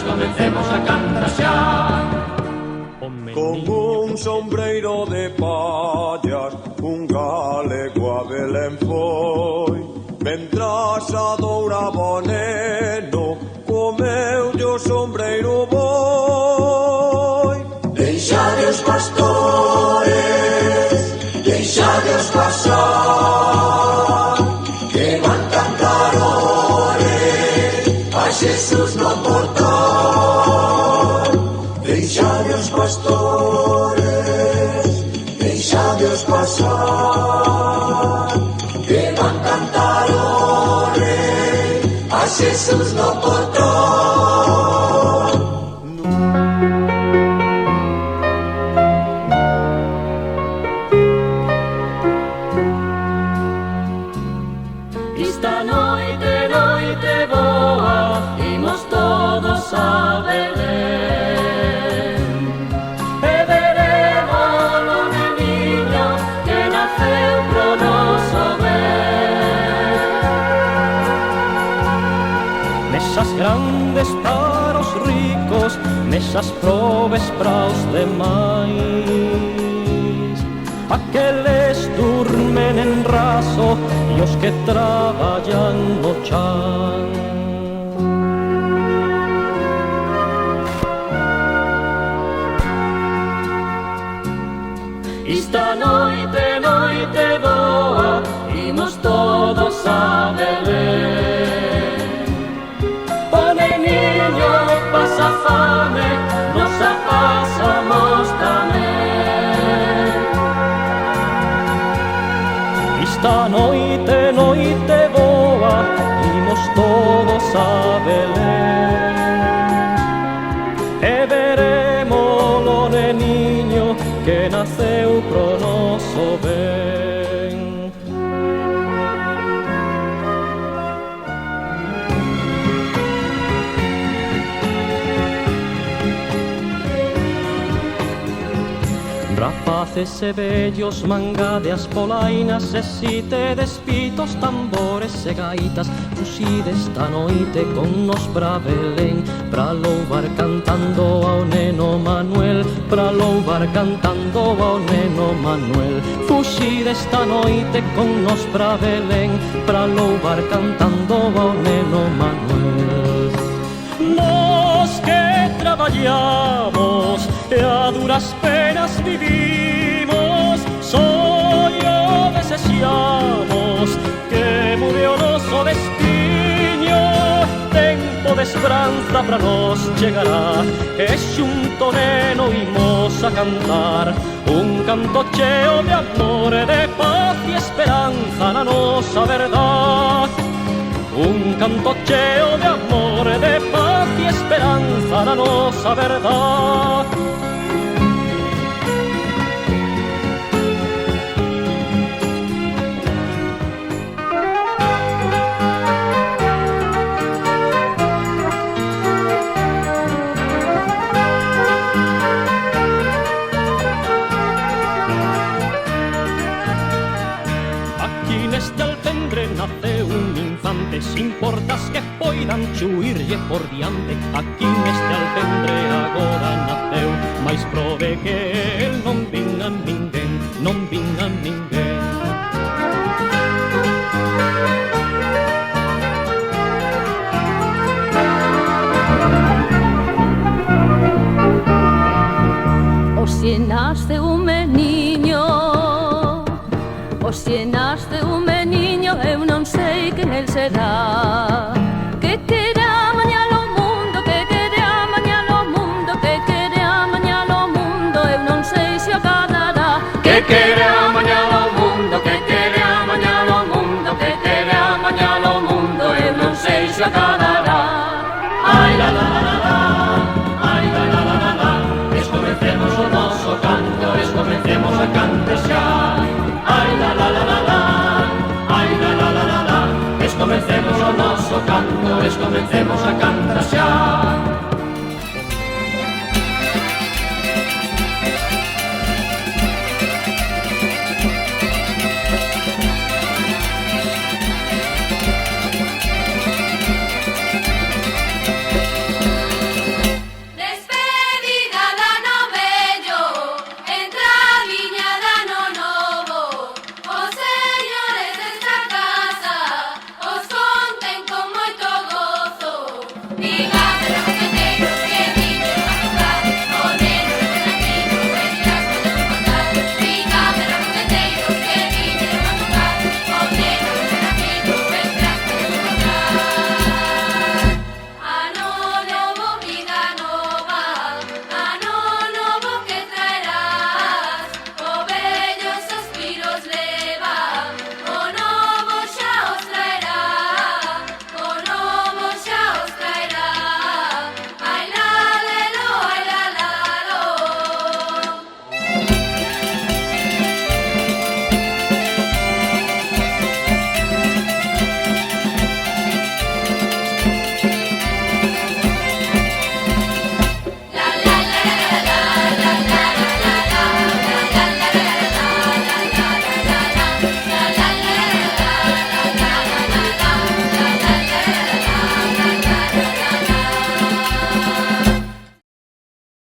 Comecemos a cantar xa. Con un sombreiro de pallas, un galego a Belén foi. Mentras adouraba o neno, comeulle o sombreiro boi. Deixade os pastores, deixade os pasar, que van cantar ore a Jesús no portal. Deixade os pastores, deixade os pasar, que van cantar ore a Jesús no portal. Esta noite, noite boa, imos todos a Belén, e veremos o neniño que naceu pro noso ben. Mesas grandes para os ricos, mesas probes para os demais, aqueles durmen en raso e os que traballan no chan. Esta noite, noite boa, imos todos a Belén. O neniño pasa fame, nos a pasamos tamén. Esta noite, noite boa, imos todos a Belén, e veremos o neniño que naceu pro noso ben. Rapaces e vellos, manga de as polainas, e si te despitos, tambores e gaitas, fuxide esta noite con nos pra Belén, pra louvar cantando ao neno Manuel, pra louvar cantando ao neno Manuel. Fuxide esta noite con nos pra Belén, pra louvar cantando ao neno Manuel. Nos que traballamos e a duras penas vivimos, soio desexamos que mude o noso destiño. Tempo de esperanza pra nos chegará, e xunto neno imos a cantar un canto cheo de amor, de paz e esperanza na nosa verdad. Un canto cheo de amor, de paz e esperanza na nosa verdad. irlle por diante, aquí neste alpendre agora naceu, mais prove que el non vin a ninguén, non vin a ninguén.